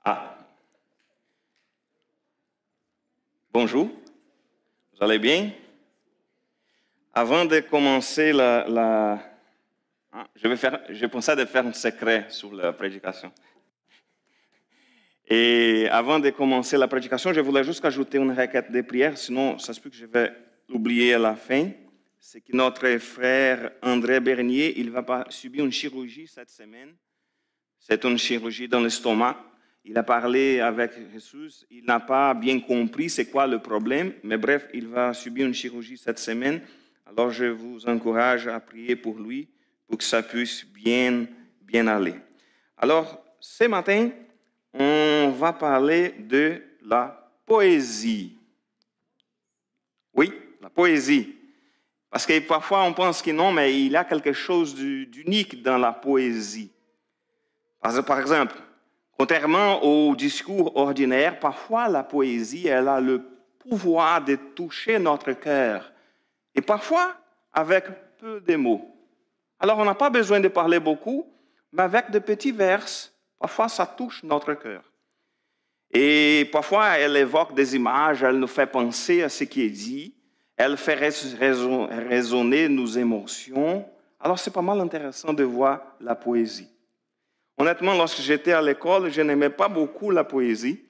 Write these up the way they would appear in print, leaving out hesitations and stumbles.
Ah, bonjour, vous allez bien? Avant de commencer je pensais de faire un secret sur la prédication. Et avant de commencer la prédication, je voulais juste ajouter une requête de prière, sinon ça se peut que je vais l'oublier à la fin. C'est que notre frère André Bernier, il va subir une chirurgie cette semaine. C'est une chirurgie dans l'estomac. Il a parlé avec Jésus, il n'a pas bien compris c'est quoi le problème, mais bref, il va subir une chirurgie cette semaine. Alors je vous encourage à prier pour lui, pour que ça puisse bien aller. Alors, ce matin, on va parler de la poésie. Oui, la poésie. Parce que parfois on pense que non, mais il y a quelque chose d'unique dans la poésie. Par exemple, contrairement au discours ordinaire, parfois la poésie, elle a le pouvoir de toucher notre cœur. Et parfois, avec peu de mots. Alors, on n'a pas besoin de parler beaucoup, mais avec de petits vers, parfois ça touche notre cœur. Et parfois, elle évoque des images, elle nous fait penser à ce qui est dit, elle fait résonner nos émotions. Alors, c'est pas mal intéressant de voir la poésie. Honnêtement, lorsque j'étais à l'école, je n'aimais pas beaucoup la poésie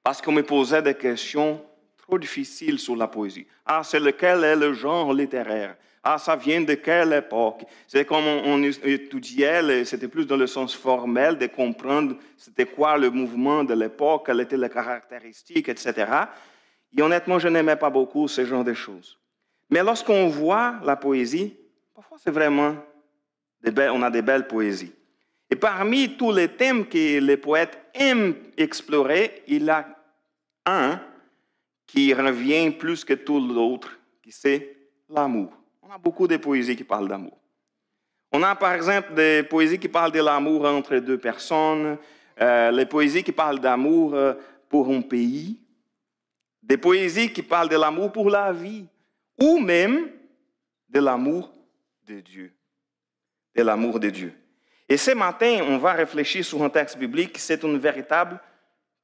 parce qu'on me posait des questions trop difficiles sur la poésie. Ah, c'est lequel est le genre littéraire? Ah, ça vient de quelle époque? C'est comme on étudiait, c'était plus dans le sens formel de comprendre c'était quoi le mouvement de l'époque, quelles étaient les caractéristiques, etc. Et honnêtement, je n'aimais pas beaucoup ce genre de choses. Mais lorsqu'on voit la poésie, parfois c'est vraiment, on a des belles poésies. Et parmi tous les thèmes que les poètes aiment explorer, il y a un qui revient plus que tout l'autre, qui c'est l'amour. On a beaucoup de poésies qui parlent d'amour. On a par exemple des poésies qui parlent de l'amour entre deux personnes, les poésies qui parlent d'amour pour un pays, des poésies qui parlent de l'amour pour la vie, ou même de l'amour de Dieu. De l'amour de Dieu. Et ce matin, on va réfléchir sur un texte biblique, c'est une véritable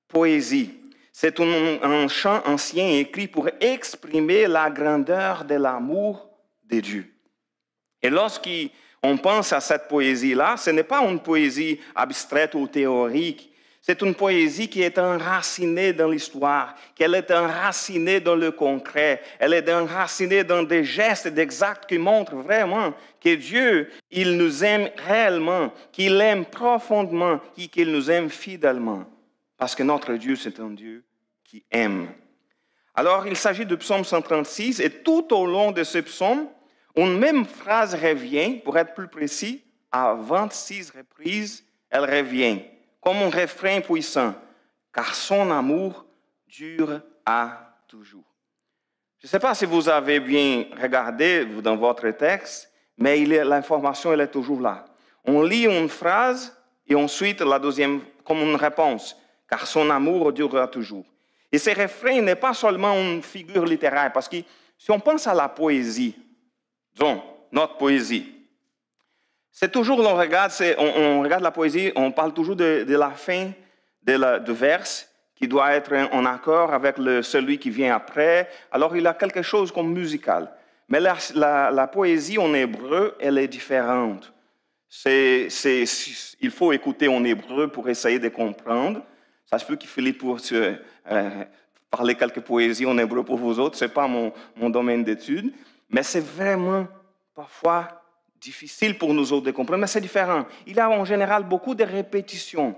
poésie. C'est un chant ancien écrit pour exprimer la grandeur de l'amour de Dieu. Et lorsqu'on pense à cette poésie-là, ce n'est pas une poésie abstraite ou théorique, c'est une poésie qui est enracinée dans l'histoire, qu'elle est enracinée dans le concret, elle est enracinée dans des gestes et des actes qui montrent vraiment que Dieu, il nous aime réellement, qu'il aime profondément et qu'il nous aime fidèlement. Parce que notre Dieu, c'est un Dieu qui aime. Alors, il s'agit du psaume 136 et tout au long de ce psaume, une même phrase revient, pour être plus précis, à 26 reprises, elle revient. Comme un refrain puissant, car son amour dure à toujours. Je ne sais pas si vous avez bien regardé dans votre texte, mais l'information elle est toujours là. On lit une phrase et ensuite la deuxième comme une réponse, car son amour dure à toujours. Et ce refrain n'est pas seulement une figure littéraire, parce que si on pense à la poésie, disons, notre poésie, c'est toujours, on regarde la poésie, on parle toujours de la fin du vers qui doit être en accord avec celui qui vient après. Alors, il y a quelque chose comme musical. Mais la poésie en hébreu, elle est différente. Il faut écouter en hébreu pour essayer de comprendre. Ça se peut que Philippe puisse parler quelques poésies en hébreu pour vous autres. Ce n'est pas mon domaine d'étude. Mais c'est vraiment, parfois, difficile pour nous autres de comprendre, mais c'est différent. Il y a en général beaucoup de répétitions.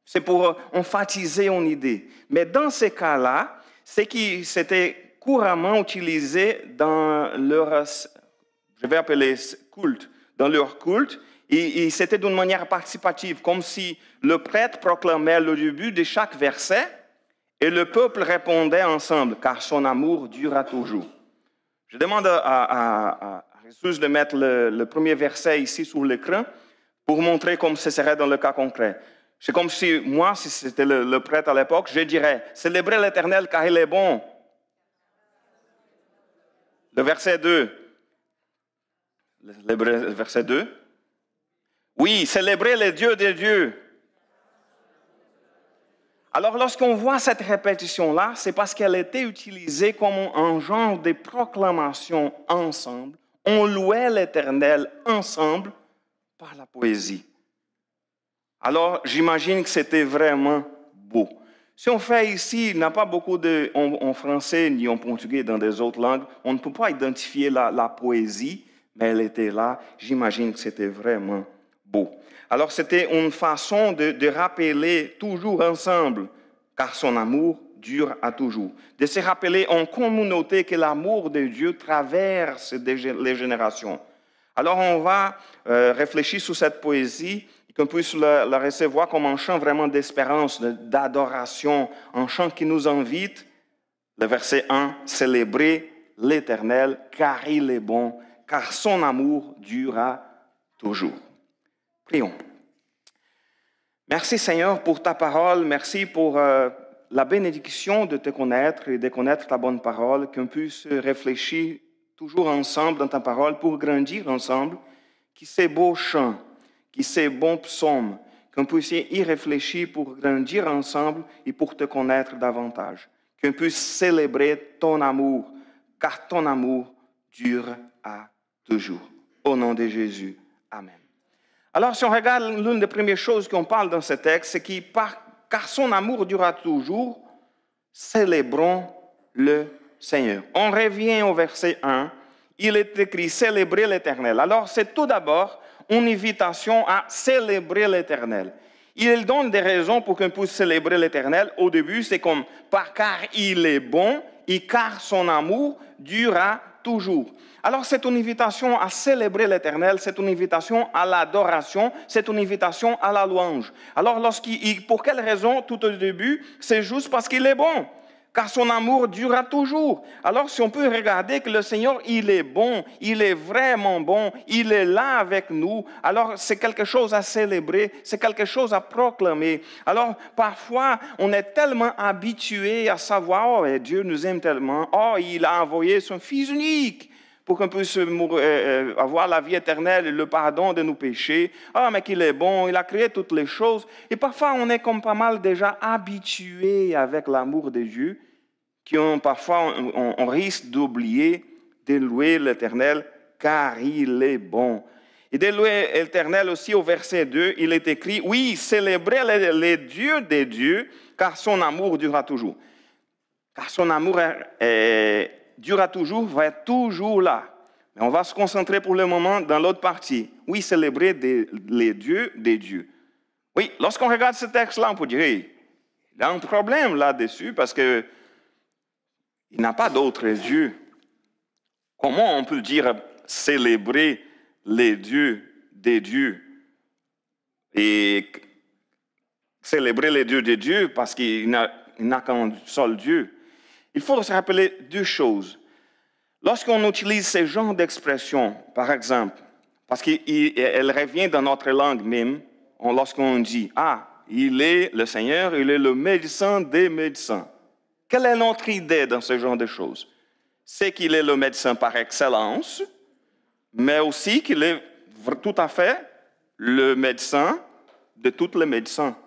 C'est pour emphasiser une idée. Mais dans ces cas-là, c'est qui c'était couramment utilisé dans leur, je vais appeler culte, dans leur culte, et c'était d'une manière participative, comme si le prêtre proclamait le début de chaque verset et le peuple répondait ensemble, car son amour durera toujours. Je demande à Jésus de mettre le premier verset ici sur l'écran pour montrer comme ce serait dans le cas concret. C'est comme si moi, si c'était le prêtre à l'époque, je dirais « Célébrez l'Éternel car il est bon ». Le verset 2. Le verset 2. Oui, célébrez le Dieu des dieux. Alors, lorsqu'on voit cette répétition-là, c'est parce qu'elle était utilisée comme un genre de proclamation ensemble. On louait l'Éternel ensemble par la poésie. Alors, j'imagine que c'était vraiment beau. Si on fait ici, il n'y a pas beaucoup en français ni en portugais dans des autres langues, on ne peut pas identifier la poésie, mais elle était là. J'imagine que c'était vraiment beau. Alors, c'était une façon de rappeler toujours ensemble, car son amour dure à toujours. De se rappeler en communauté que l'amour de Dieu traverse les générations. Alors, on va réfléchir sur cette poésie et qu'on puisse la recevoir comme un chant vraiment d'espérance, d'adoration, un chant qui nous invite. Le verset 1, « Célébrez l'Éternel, car il est bon, car son amour durera toujours. » Prions. Merci Seigneur pour ta parole, merci pour la bénédiction de te connaître et de connaître ta bonne parole, qu'on puisse réfléchir toujours ensemble dans ta parole pour grandir ensemble, que ces beaux chants, que ces bons psaumes, qu'on puisse y réfléchir pour grandir ensemble et pour te connaître davantage, qu'on puisse célébrer ton amour, car ton amour dure à toujours. Au nom de Jésus, Amen. Alors, si on regarde l'une des premières choses qu'on parle dans ce texte, c'est que car son amour durera toujours, célébrons le Seigneur. On revient au verset 1. Il est écrit « Célébrez l'Éternel ». Alors, c'est tout d'abord une invitation à célébrer l'Éternel. Il donne des raisons pour qu'on puisse célébrer l'Éternel. Au début, c'est comme « car il est bon et car son amour durera toujours ». Alors, c'est une invitation à célébrer l'Éternel, c'est une invitation à l'adoration, c'est une invitation à la louange. Alors, pour quelle raison, tout au début, c'est juste parce qu'il est bon, car son amour durera toujours. Alors, si on peut regarder que le Seigneur, il est bon, il est vraiment bon, il est là avec nous, alors c'est quelque chose à célébrer, c'est quelque chose à proclamer. Alors, parfois, on est tellement habitué à savoir, oh, Dieu nous aime tellement, oh, il a envoyé son Fils unique pour qu'on puisse avoir la vie éternelle et le pardon de nos péchés. Ah, mais qu'il est bon, il a créé toutes les choses. Et parfois, on est comme pas mal déjà habitué avec l'amour de Dieu, parfois, on risque d'oublier de louer l'Éternel, car il est bon. Et de louer l'Éternel aussi, au verset 2, il est écrit, oui, célébrez les dieux des dieux, car son amour durera toujours. Car son amour durera toujours, va être toujours là. Mais on va se concentrer pour le moment dans l'autre partie. Oui, célébrer les dieux des dieux. Oui, lorsqu'on regarde ce texte-là, on peut dire, hey, il y a un problème là-dessus parce que il n'a pas d'autres dieux. Comment on peut dire célébrer les dieux des dieux et célébrer les dieux des dieux parce qu'il n'a qu'un seul Dieu? Il faut se rappeler deux choses. Lorsqu'on utilise ce genre d'expression, par exemple, parce qu'elle revient dans notre langue même, lorsqu'on dit « Ah, il est le Seigneur, il est le médecin des médecins ». Quelle est notre idée dans ce genre de choses? C'est qu'il est le médecin par excellence, mais aussi qu'il est tout à fait le médecin de tous les médecins.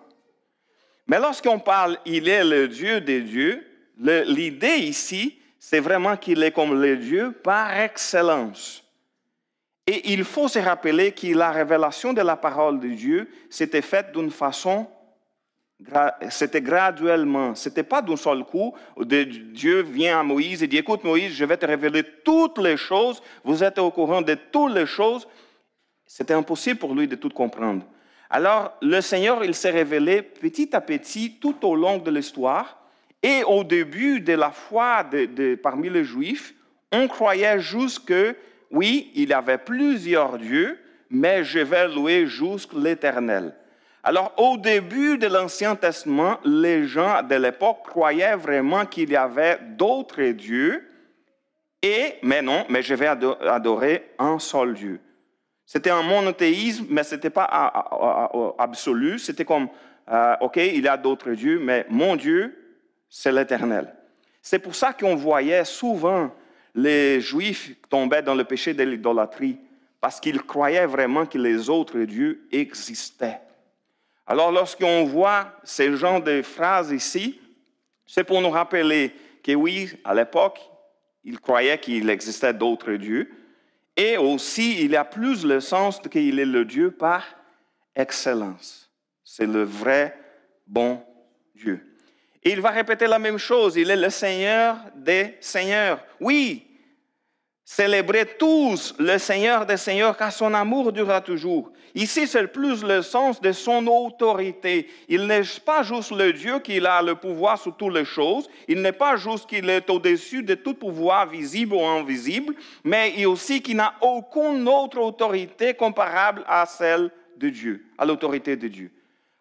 Mais lorsqu'on parle « il est le Dieu des dieux », l'idée ici, c'est vraiment qu'il est comme le Dieu par excellence. Et il faut se rappeler que la révélation de la parole de Dieu s'était faite d'une façon, c'était graduellement. Ce n'était pas d'un seul coup, Dieu vient à Moïse et dit, écoute Moïse, je vais te révéler toutes les choses, vous êtes au courant de toutes les choses. C'était impossible pour lui de tout comprendre. Alors, le Seigneur, il s'est révélé petit à petit tout au long de l'histoire. Et au début de la foi parmi les Juifs, on croyait juste que, oui, il y avait plusieurs dieux, mais je vais louer juste l'Éternel. Alors, au début de l'Ancien Testament, les gens de l'époque croyaient vraiment qu'il y avait d'autres dieux, mais non, mais je vais adorer un seul Dieu. C'était un monothéisme, mais ce n'était pas absolu. C'était comme, OK, il y a d'autres dieux, mais mon Dieu, c'est l'Éternel. C'est pour ça qu'on voyait souvent les Juifs tomber dans le péché de l'idolâtrie, parce qu'ils croyaient vraiment que les autres dieux existaient. Alors, lorsqu'on voit ce genre de phrases ici, c'est pour nous rappeler que oui, à l'époque, ils croyaient qu'il existait d'autres dieux, et aussi, il y a plus le sens qu'il est le Dieu par excellence. C'est le vrai bon Dieu. Et il va répéter la même chose, il est le Seigneur des Seigneurs. Oui, célébrez tous le Seigneur des Seigneurs, car son amour durera toujours. Ici, c'est plus le sens de son autorité. Il n'est pas juste le Dieu qui a le pouvoir sur toutes les choses. Il n'est pas juste qu'il est au-dessus de tout pouvoir visible ou invisible, mais il aussi qu'il n'a aucune autre autorité comparable à celle de Dieu, à l'autorité de Dieu.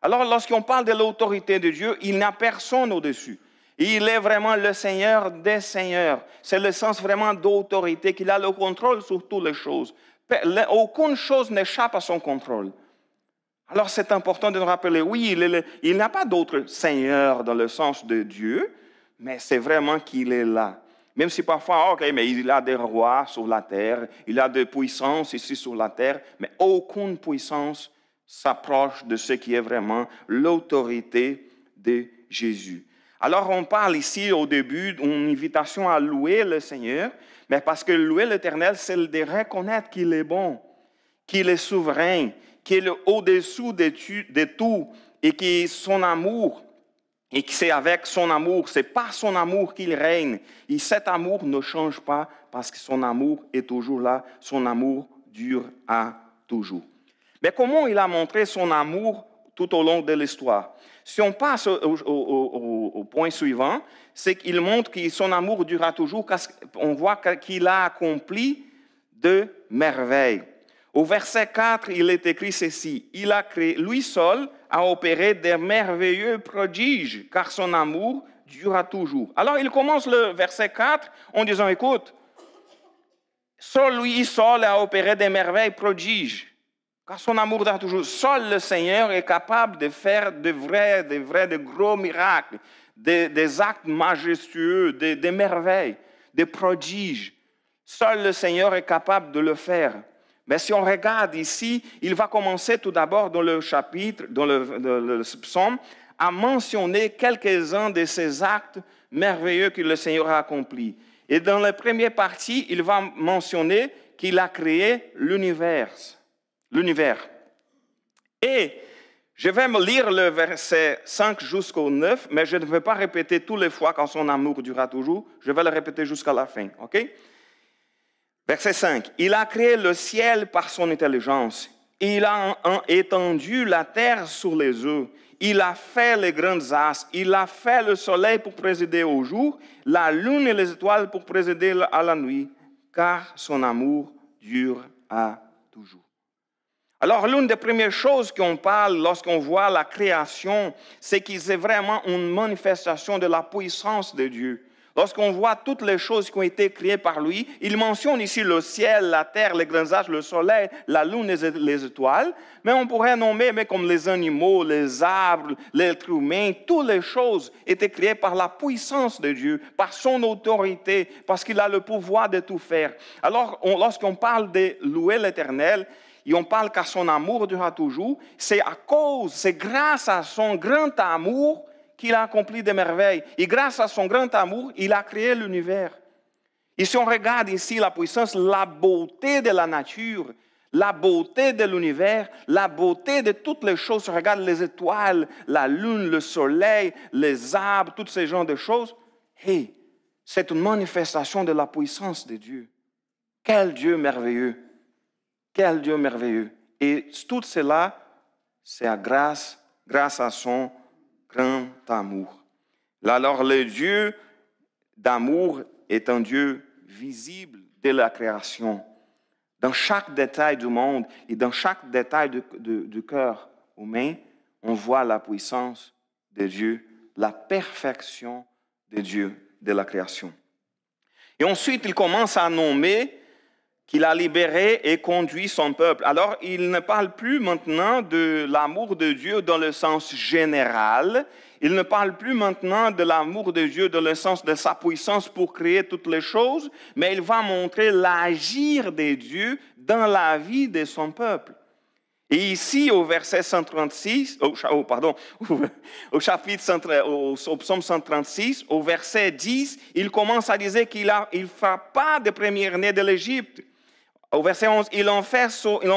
Alors, lorsqu'on parle de l'autorité de Dieu, il n'y a personne au-dessus. Il est vraiment le Seigneur des Seigneurs. C'est le sens vraiment d'autorité, qu'il a le contrôle sur toutes les choses. Aucune chose n'échappe à son contrôle. Alors c'est important de nous rappeler, oui, il n'y a pas d'autre Seigneur dans le sens de Dieu, mais c'est vraiment qu'il est là. Même si parfois, ok, mais il a des rois sur la terre, il a des puissances ici sur la terre, mais aucune puissance s'approche de ce qui est vraiment l'autorité de Jésus. Alors, on parle ici au début d'une invitation à louer le Seigneur, mais parce que louer l'Éternel, c'est de reconnaître qu'il est bon, qu'il est souverain, qu'il est au-dessous de tout, et que son amour, et que c'est avec son amour, c'est par son amour qu'il règne. Et cet amour ne change pas parce que son amour est toujours là, son amour dure à toujours. Mais comment il a montré son amour tout au long de l'histoire? Si on passe au point suivant, c'est qu'il montre que son amour durera toujours, parce qu'on voit qu'il a accompli de merveilles. Au verset 4, il est écrit ceci: il a créé, lui seul a opéré des merveilleux prodiges, car son amour durera toujours. Alors il commence le verset 4 en disant, écoute, seul lui seul a opéré des merveilles prodiges. Car son amour durera toujours. Seul le Seigneur est capable de faire de gros miracles, des actes majestueux, des merveilles, des prodiges. Seul le Seigneur est capable de le faire. Mais si on regarde ici, il va commencer tout d'abord dans le chapitre, dans le psaume, à mentionner quelques-uns de ces actes merveilleux que le Seigneur a accomplis. Et dans la première partie, il va mentionner qu'il a créé l'univers. Et je vais me lire le verset 5 jusqu'au 9, mais je ne vais pas répéter toutes les fois quand son amour durera toujours. Je vais le répéter jusqu'à la fin. OK? Verset 5. Il a créé le ciel par son intelligence. Il a étendu la terre sur les eaux. Il a fait les grandes astres. Il a fait le soleil pour présider au jour, la lune et les étoiles pour présider à la nuit, car son amour dure à toujours. Alors, l'une des premières choses qu'on parle lorsqu'on voit la création, c'est que c'est vraiment une manifestation de la puissance de Dieu. Lorsqu'on voit toutes les choses qui ont été créées par lui, il mentionne ici le ciel, la terre, les grands astres, le soleil, la lune et les étoiles, mais on pourrait nommer comme les animaux, les arbres, l'être humain, toutes les choses étaient créées par la puissance de Dieu, par son autorité, parce qu'il a le pouvoir de tout faire. Alors, lorsqu'on parle de louer l'Éternel, et on parle qu'à son amour durera toujours, c'est grâce à son grand amour qu'il a accompli des merveilles. Et grâce à son grand amour, il a créé l'univers. Et si on regarde ici la puissance, la beauté de la nature, la beauté de l'univers, la beauté de toutes les choses, si on regarde les étoiles, la lune, le soleil, les arbres, tous ces genres de choses, c'est une manifestation de la puissance de Dieu. Quel Dieu merveilleux! Quel Dieu merveilleux! Et tout cela, c'est grâce à son grand amour. Alors, le Dieu d'amour est un Dieu visible de la création. Dans chaque détail du monde et dans chaque détail du cœur humain, on voit la puissance de Dieu, la perfection de Dieu de la création. Et ensuite, il commence à nommer qu'il a libéré et conduit son peuple. Alors, il ne parle plus maintenant de l'amour de Dieu dans le sens général. Il ne parle plus maintenant de l'amour de Dieu dans le sens de sa puissance pour créer toutes les choses, mais il va montrer l'agir de Dieu dans la vie de son peuple. Et ici, au verset 136, au chapitre, au psaume 136, au verset 10, il commence à dire qu'il ne fera pas de premier-né de l'Égypte. Au verset 11, il en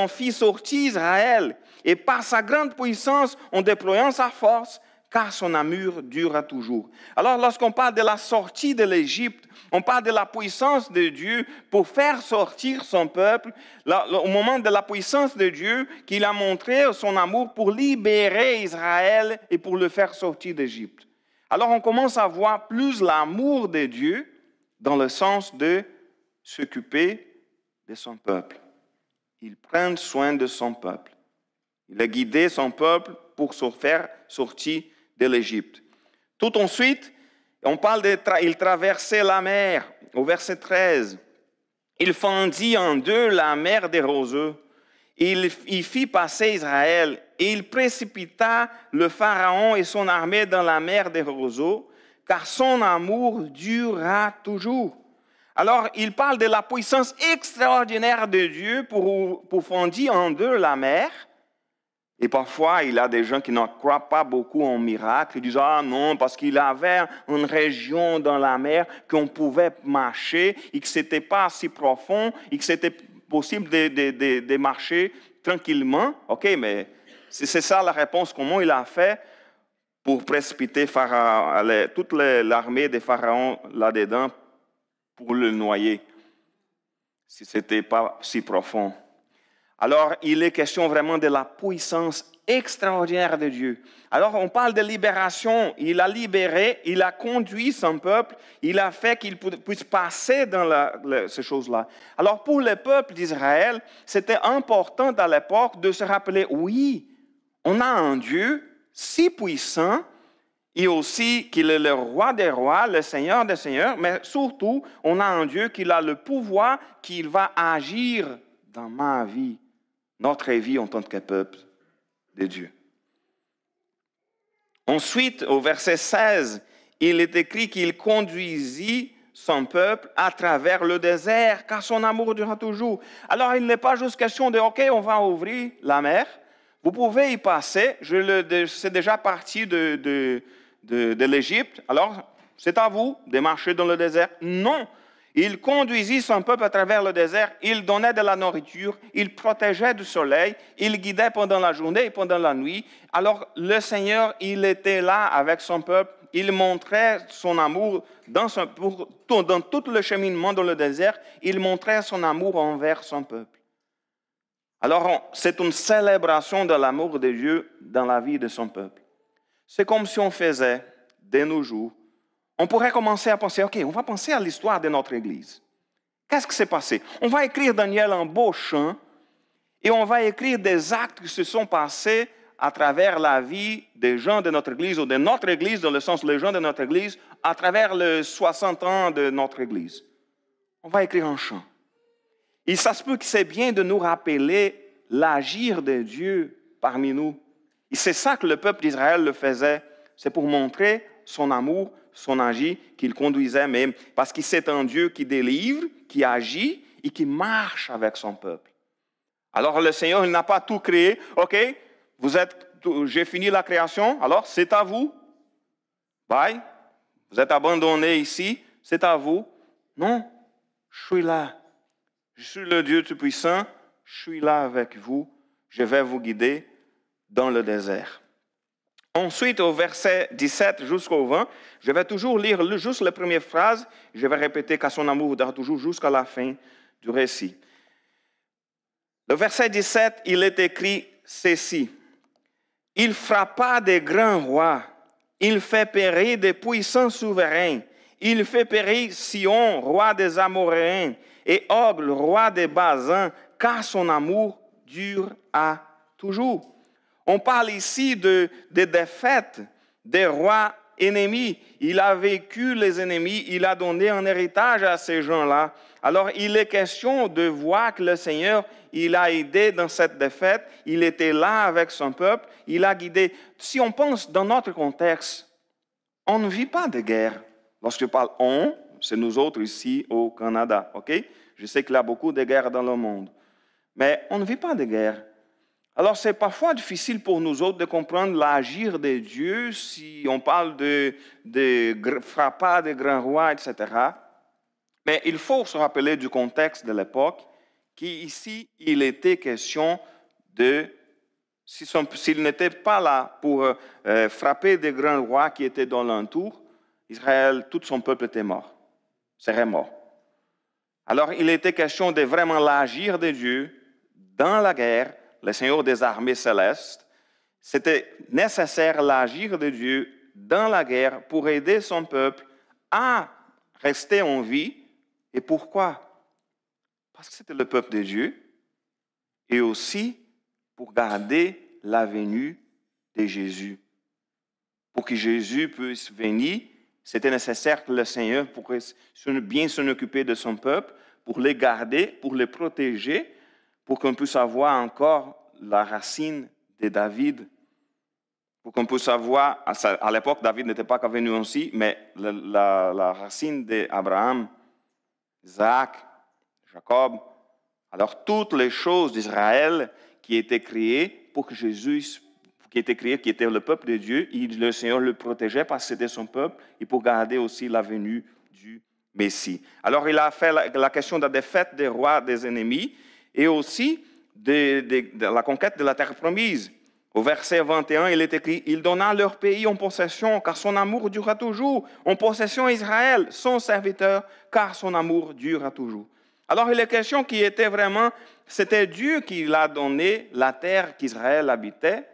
fit sortir Israël, et par sa grande puissance, en déployant sa force, car son amour durera toujours. Alors, lorsqu'on parle de la sortie de l'Égypte, on parle de la puissance de Dieu pour faire sortir son peuple, au moment de la puissance de Dieu, qu'il a montré son amour pour libérer Israël et pour le faire sortir d'Égypte. Alors, on commence à voir plus l'amour de Dieu dans le sens de s'occuper de son peuple. Il prend soin de son peuple. Il a guidé son peuple pour se faire sortir de l'Égypte. Tout ensuite, on parle il traversait la mer, au verset 13. Il fendit en deux la mer des Roseux. Il fit passer Israël et il précipita le Pharaon et son armée dans la mer des Roseaux, car son amour durera toujours. Alors, il parle de la puissance extraordinaire de Dieu pour fonder en deux la mer. Et parfois, il y a des gens qui ne croient pas beaucoup en miracle. Ils disent, ah non, parce qu'il y avait une région dans la mer qu'on pouvait marcher et que ce n'était pas si profond et que c'était possible de marcher tranquillement. OK, mais c'est ça la réponse. Comment il a fait pour précipiter toute l'armée des pharaons là-dedans pour le noyer, si ce n'était pas si profond. Alors, il est question vraiment de la puissance extraordinaire de Dieu. Alors, on parle de libération. Il a libéré, il a conduit son peuple, il a fait qu'il puisse passer dans ces choses-là. Alors, pour le peuple d'Israël, c'était important à l'époque de se rappeler, oui, on a un Dieu si puissant, et aussi qu'il est le roi des rois, le Seigneur des seigneurs, mais surtout, on a un Dieu qui a le pouvoir, qu'il va agir dans ma vie, notre vie en tant que peuple de Dieu. Ensuite, au verset 16, il est écrit qu'il conduisit son peuple à travers le désert, car son amour durera toujours. Alors, il n'est pas juste question de, OK, on va ouvrir la mer, vous pouvez y passer, c'est déjà parti de l'Égypte, alors c'est à vous de marcher dans le désert. Non, il conduisit son peuple à travers le désert, il donnait de la nourriture, il protégeait du soleil, il guidait pendant la journée et pendant la nuit. Alors le Seigneur, il était là avec son peuple, il montrait son amour dans tout le cheminement dans le désert, il montrait son amour envers son peuple. Alors c'est une célébration de l'amour de Dieu dans la vie de son peuple. C'est comme si on faisait, de nos jours, on pourrait commencer à penser, OK, on va penser à l'histoire de notre Église. Qu'est-ce qui s'est passé? On va écrire Daniel en beau chant et on va écrire des actes qui se sont passés à travers la vie des gens de notre Église ou de notre Église, dans le sens les gens de notre Église, à travers les 60 ans de notre Église. On va écrire un chant. Et ça se peut que c'est bien de nous rappeler l'agir de Dieu parmi nous. Et c'est ça que le peuple d'Israël le faisait. C'est pour montrer son amour, son agir, qu'il conduisait même. Parce que c'est un Dieu qui délivre, qui agit et qui marche avec son peuple. Alors le Seigneur, il n'a pas tout créé. OK, j'ai fini la création, alors c'est à vous. Bye. Vous êtes abandonnés ici, c'est à vous. Non, je suis là. Je suis le Dieu Tout-Puissant, je suis là avec vous. Je vais vous guider dans le désert. Ensuite, au verset 17 jusqu'au 20, je vais toujours lire juste la première phrase. Je vais répéter qu'à son amour dure toujours jusqu'à la fin du récit. Le verset 17, il est écrit ceci. « Il frappa des grands rois, il fait périr des puissants souverains, il fait périr Sion, roi des Amoréens, et Og, roi des Basans, car son amour dure à toujours. » On parle ici de défaites des rois ennemis. Il a vécu les ennemis, il a donné un héritage à ces gens-là. Alors, il est question de voir que le Seigneur, il a aidé dans cette défaite, il était là avec son peuple, il a guidé. Si on pense dans notre contexte, on ne vit pas de guerre. Lorsque je parle on, c'est nous autres ici au Canada, ok? Je sais qu'il y a beaucoup de guerres dans le monde, mais on ne vit pas de guerre. Alors, c'est parfois difficile pour nous autres de comprendre l'agir de Dieu si on parle de frappades, de grands rois, etc. Mais il faut se rappeler du contexte de l'époque, qu'ici, il était question de, s'il n'était pas là pour frapper des grands rois qui étaient dans l'entour, Israël, tout son peuple était mort, serait mort. Alors, il était question de vraiment l'agir de Dieu dans la guerre, le Seigneur des armées célestes. C'était nécessaire l'agir de Dieu dans la guerre pour aider son peuple à rester en vie. Et pourquoi? Parce que c'était le peuple de Dieu et aussi pour garder la venue de Jésus. Pour que Jésus puisse venir, c'était nécessaire que le Seigneur puisse bien s'en occuper de son peuple, pour les garder, pour les protéger, pour qu'on puisse avoir encore la racine de David. Pour qu'on puisse avoir, à l'époque, David n'était pas venu aussi, mais la racine d'Abraham, Isaac, Jacob. Alors, toutes les choses d'Israël qui étaient créées pour que Jésus, qui était créé, qui était le peuple de Dieu, le Seigneur le protégeait parce que c'était son peuple et pour garder aussi la venue du Messie. Alors, il a fait la question de la défaite des rois des ennemis et aussi de la conquête de la terre promise. Au verset 21, il est écrit « Il donna leur pays en possession, car son amour durera toujours. En possession Israël, son serviteur, car son amour durera toujours. » Alors, il est question qui était vraiment, c'était Dieu qui l'a donné la terre qu'Israël habitait.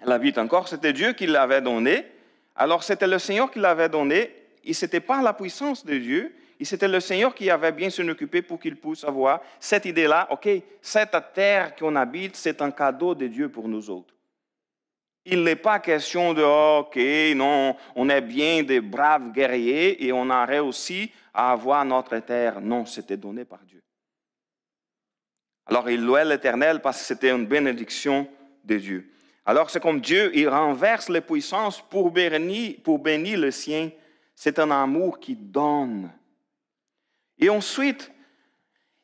Elle habite encore, c'était Dieu qui l'avait donnée. Alors, c'était le Seigneur qui l'avait donnée. Et ce n'était pas la puissance de Dieu, et c'était le Seigneur qui avait bien s'en occupé pour qu'il puisse avoir cette idée-là, OK, cette terre qu'on habite, c'est un cadeau de Dieu pour nous autres. Il n'est pas question de, OK, non, on est bien des braves guerriers et on a réussi à avoir notre terre. Non, c'était donné par Dieu. Alors, il louait l'Éternel parce que c'était une bénédiction de Dieu. Alors, c'est comme Dieu, il renverse les puissances pour bénir le sien. C'est un amour qui donne. Et ensuite,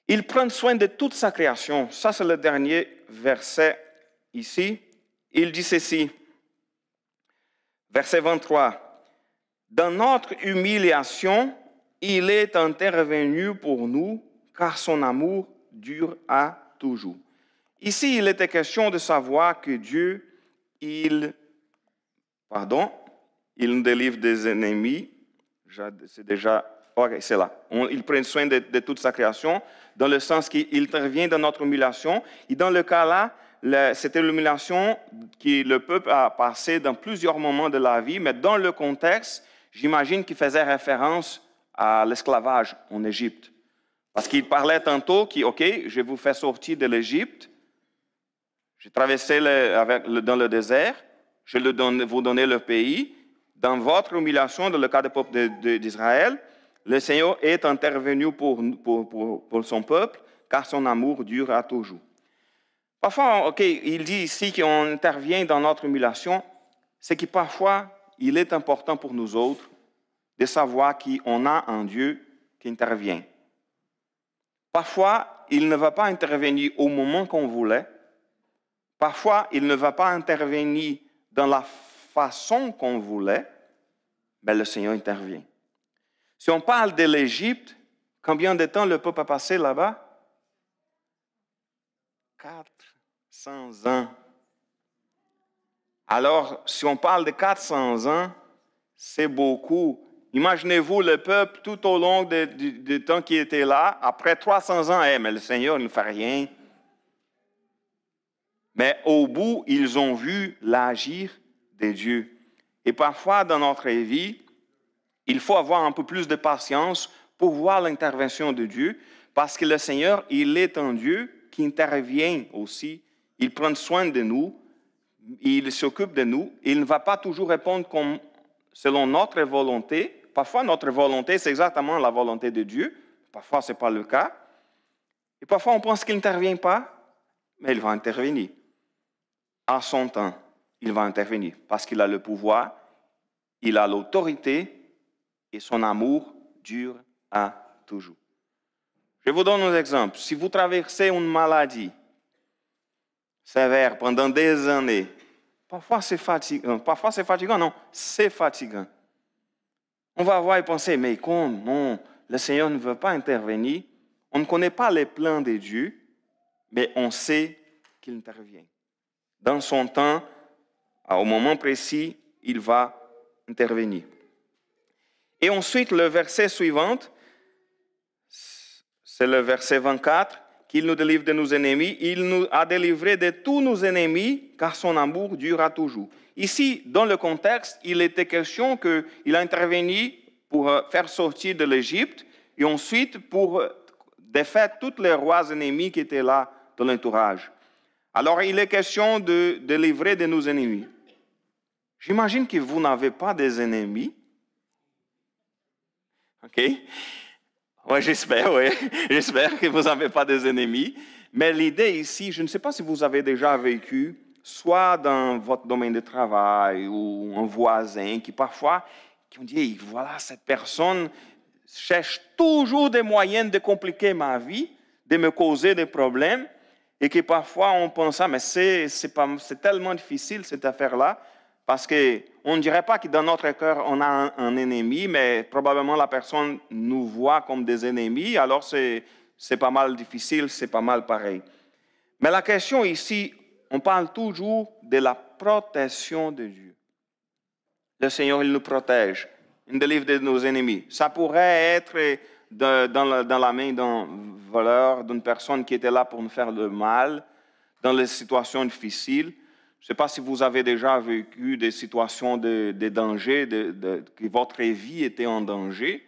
il prend soin de toute sa création. Ça, c'est le dernier verset ici. Il dit ceci, verset 23. Dans notre humiliation, il est intervenu pour nous, car son amour dure à toujours. Ici, il était question de savoir que Dieu, il nous délivre des ennemis. C'est déjà... Ok, c'est là. Il prend soin de toute sa création, dans le sens qu'il intervient dans notre humiliation. Et dans le cas là, c'était l'humiliation que le peuple a passée dans plusieurs moments de la vie, mais dans le contexte, j'imagine qu'il faisait référence à l'esclavage en Égypte. Parce qu'il parlait tantôt OK, je vous fais sortir de l'Égypte, j'ai traversé dans le désert, je vous donner le pays. Dans votre humiliation, dans le cas du peuple d'Israël, le Seigneur est intervenu pour son peuple, car son amour dure à toujours. Parfois, OK, il dit ici qu'on intervient dans notre humiliation, c'est que parfois, il est important pour nous autres de savoir qu'on a un Dieu qui intervient. Parfois, il ne va pas intervenir au moment qu'on voulait. Parfois, il ne va pas intervenir dans la façon qu'on voulait, mais le Seigneur intervient. Si on parle de l'Égypte, combien de temps le peuple a passé là-bas? 400 ans. Alors, si on parle de 400 ans, c'est beaucoup. Imaginez-vous le peuple tout au long du temps qui était là, après 300 ans, mais le Seigneur ne fait rien. Mais au bout, ils ont vu l'agir de Dieu. Et parfois, dans notre vie, il faut avoir un peu plus de patience pour voir l'intervention de Dieu, parce que le Seigneur, il est un Dieu qui intervient aussi. Il prend soin de nous, il s'occupe de nous. Il ne va pas toujours répondre selon notre volonté. Parfois, notre volonté, c'est exactement la volonté de Dieu. Parfois, ce n'est pas le cas. Et parfois, on pense qu'il n'intervient pas, mais il va intervenir. À son temps, il va intervenir parce qu'il a le pouvoir, il a l'autorité et son amour dure à toujours. Je vous donne un exemple. Si vous traversez une maladie sévère pendant des années. Parfois c'est fatigant, non, c'est fatigant. On va voir et penser, mais comme non, le Seigneur ne veut pas intervenir. On ne connaît pas les plans de Dieu, mais on sait qu'il intervient. Dans son temps, au moment précis, il va intervenir. Et ensuite, le verset suivant, c'est le verset 24, qu'il nous délivre de nos ennemis. Il nous a délivrés de tous nos ennemis, car son amour durera toujours. Ici, dans le contexte, il était question qu'il a intervenu pour faire sortir de l'Égypte et ensuite pour défaire tous les rois ennemis qui étaient là dans l'entourage. Alors, il est question de délivrer de nos ennemis. J'imagine que vous n'avez pas des ennemis. OK? Oui, j'espère, oui. J'espère que vous n'avez pas des ennemis. Mais l'idée ici, je ne sais pas si vous avez déjà vécu, soit dans votre domaine de travail ou un voisin qui parfois, qui ont dit, voilà, cette personne cherche toujours des moyens de compliquer ma vie, de me causer des problèmes, et que parfois on pense, mais c'est tellement difficile cette affaire-là, parce qu'on ne dirait pas que dans notre cœur on a un ennemi, mais probablement la personne nous voit comme des ennemis, alors c'est pas mal difficile, c'est pas mal pareil. Mais la question ici, on parle toujours de la protection de Dieu. Le Seigneur, il nous protège. Il nous délivre de nos ennemis. Ça pourrait être dans la main d'un voleur, d'une personne qui était là pour nous faire le mal, dans les situations difficiles. Je ne sais pas si vous avez déjà vécu des situations de danger, que votre vie était en danger,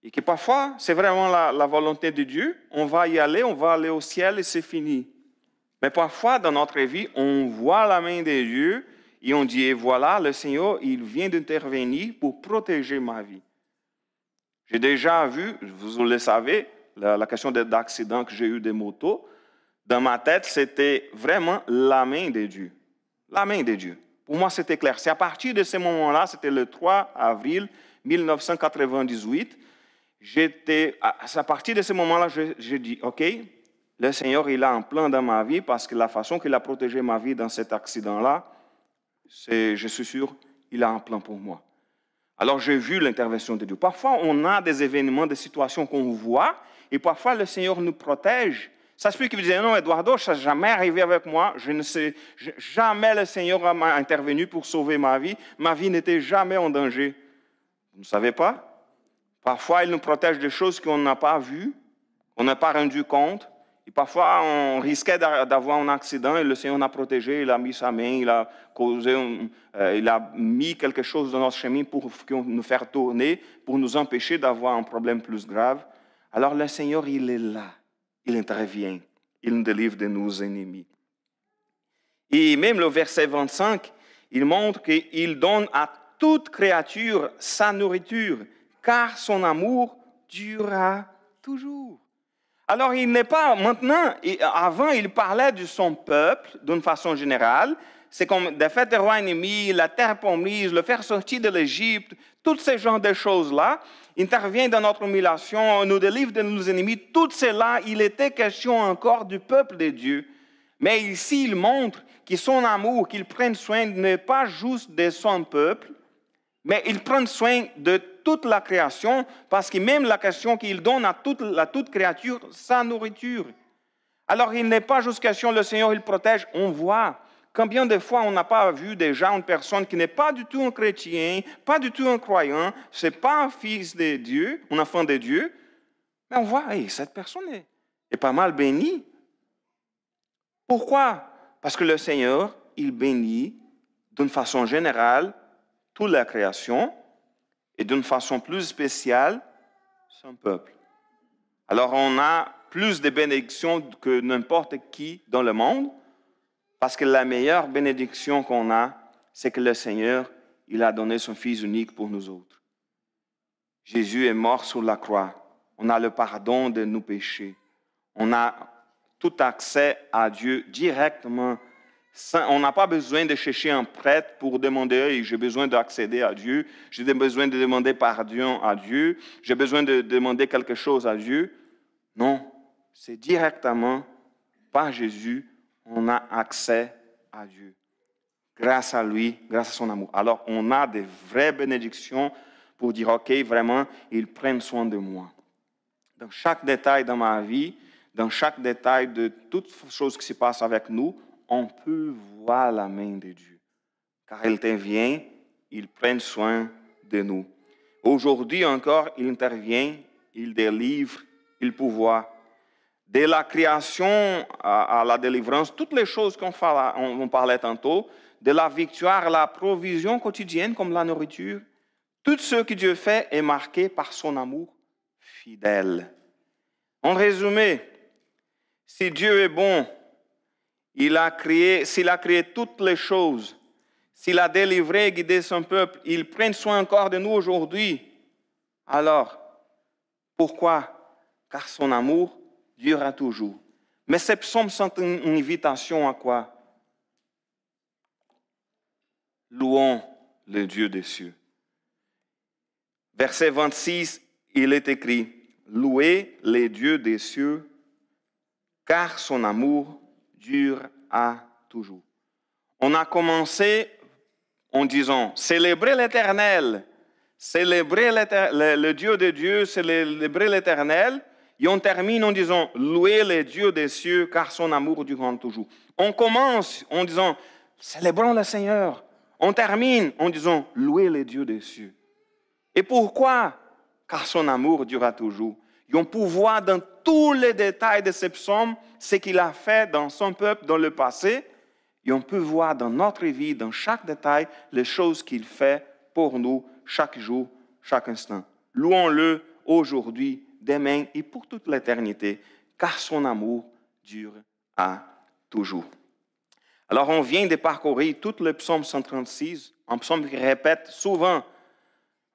et que parfois, c'est vraiment la volonté de Dieu. On va y aller, on va aller au ciel et c'est fini. Mais parfois, dans notre vie, on voit la main de Dieu et on dit, voilà, le Seigneur, il vient d'intervenir pour protéger ma vie. J'ai déjà vu, vous le savez, la question d'accident que j'ai eu des motos. Dans ma tête, c'était vraiment la main de Dieu. La main de Dieu. Pour moi, c'était clair. C'est à partir de ce moment-là, c'était le 3 avril 1998. À partir de ce moment-là, j'ai dit, OK, le Seigneur, il a un plan dans ma vie parce que la façon qu'il a protégé ma vie dans cet accident-là, je suis sûr, il a un plan pour moi. Alors, j'ai vu l'intervention de Dieu. Parfois, on a des événements, des situations qu'on voit, et parfois, le Seigneur nous protège. Ça se peut que vous disiez, non, Eduardo, ça n'est jamais arrivé avec moi. Jamais le Seigneur m'a intervenu pour sauver ma vie. Ma vie n'était jamais en danger. Vous ne savez pas? Parfois, il nous protège des choses qu'on n'a pas vues, qu'on n'a pas rendu compte. Et parfois, on risquait d'avoir un accident et le Seigneur nous a protégé, il a mis sa main, il a mis quelque chose dans notre chemin pour nous faire tourner, pour nous empêcher d'avoir un problème plus grave. Alors le Seigneur, il est là, il intervient, il nous délivre de nos ennemis. Et même le verset 25, il montre qu'il donne à toute créature sa nourriture, car son amour durera toujours. Alors, il n'est pas maintenant, avant, il parlait de son peuple d'une façon générale. C'est comme des fêtes des rois ennemis, la terre promise, le faire sortir de l'Égypte, tous ces genres de choses-là. Il intervient dans notre humiliation, nous délivre de nos ennemis. Tout cela, il était question encore du peuple de Dieu. Mais ici, il montre que son amour, qu'il prenne soin, n'est pas juste de son peuple, mais il prend soin de toute la création, parce que même la question qu'il donne à toute créature sa nourriture. Alors, il n'est pas juste question, le Seigneur, il protège. On voit combien de fois on n'a pas vu déjà une personne qui n'est pas du tout un chrétien, pas du tout un croyant, ce n'est pas un fils de Dieu, un enfant de Dieu, mais on voit, cette personne est pas mal bénie. Pourquoi? Parce que le Seigneur, il bénit d'une façon générale toute la création, et d'une façon plus spéciale, son peuple. Alors, on a plus de bénédictions que n'importe qui dans le monde, parce que la meilleure bénédiction qu'on a, c'est que le Seigneur, il a donné son Fils unique pour nous autres. Jésus est mort sur la croix. On a le pardon de nos péchés. On a tout accès à Dieu directement. On n'a pas besoin de chercher un prêtre pour demander, j'ai besoin d'accéder à Dieu, j'ai besoin de demander pardon à Dieu, j'ai besoin de demander quelque chose à Dieu. Non, c'est directement par Jésus, on a accès à Dieu. Grâce à lui, grâce à son amour. Alors, on a des vraies bénédictions pour dire, OK, vraiment, ils prennent soin de moi. Dans chaque détail de ma vie, dans chaque détail de toutes les choses qui se passent avec nous, on peut voir la main de Dieu. Car il intervient, il prend soin de nous. Aujourd'hui encore, il intervient, il délivre, il pourvoit. De la création à la délivrance, toutes les choses qu'on parlait tantôt, de la victoire à la provision quotidienne comme la nourriture, tout ce que Dieu fait est marqué par son amour fidèle. En résumé, si Dieu est bon, s'il a créé toutes les choses, s'il a délivré et guidé son peuple, il prend soin encore de nous aujourd'hui. Alors, pourquoi? Car son amour durera toujours. Mais ces psaumes sont une invitation à quoi? Louons le Dieu des cieux. Verset 26, il est écrit, louez les dieux des cieux, car son amour dure à toujours. On a commencé en disant, célébrez l'Éternel, célébrez le Dieu des dieux, célébrez l'Éternel, et on termine en disant, louez les dieux des cieux, car son amour dure toujours. On commence en disant, célébrons le Seigneur. On termine en disant, louez les dieux des cieux. Et pourquoi? Car son amour durera toujours. Et on peut voir dans tous les détails de ces psaumes ce qu'il a fait dans son peuple dans le passé. Et on peut voir dans notre vie, dans chaque détail, les choses qu'il fait pour nous chaque jour, chaque instant. Louons-le aujourd'hui, demain et pour toute l'éternité, car son amour dure à toujours. Alors on vient de parcourir tout le psaume 136, un psaume qui répète souvent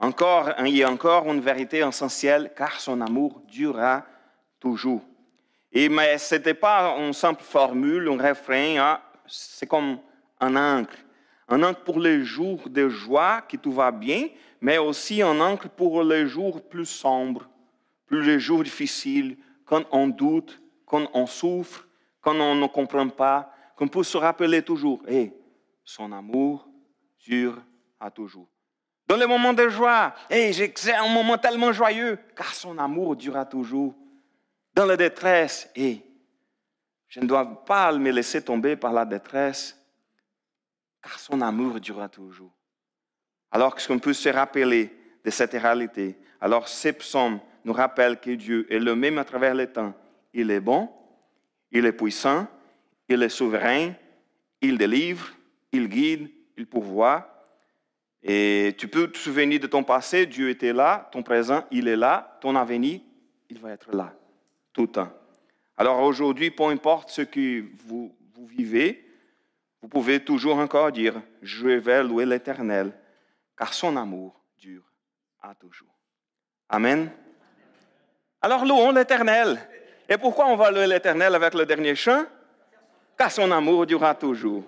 encore et encore une vérité essentielle, car son amour durera toujours. Mais ce n'était pas une simple formule, un refrain, c'est comme un encre pour les jours de joie, qui tout va bien, mais aussi un encre pour les jours plus sombres, plus les jours difficiles, quand on doute, quand on souffre, quand on ne comprend pas, qu'on peut se rappeler toujours, son amour dure à toujours. Dans les moments de joie, c'est un moment tellement joyeux, car son amour durera toujours. Dans la détresse, je ne dois pas me laisser tomber par la détresse, car son amour durera toujours. Alors qu'on peut se rappeler de cette réalité, alors ces psaumes nous rappellent que Dieu est le même à travers les temps. Il est bon, il est puissant, il est souverain, il délivre, il guide, il pourvoit. Et tu peux te souvenir de ton passé, Dieu était là, ton présent, il est là, ton avenir, il va être là, tout le temps. Alors aujourd'hui, peu importe ce que vous vivez, vous pouvez toujours encore dire, je vais louer l'Éternel, car son amour dure à toujours. Amen. Alors louons l'Éternel. Et pourquoi on va louer l'Éternel avec le dernier chant? Car son amour durera toujours.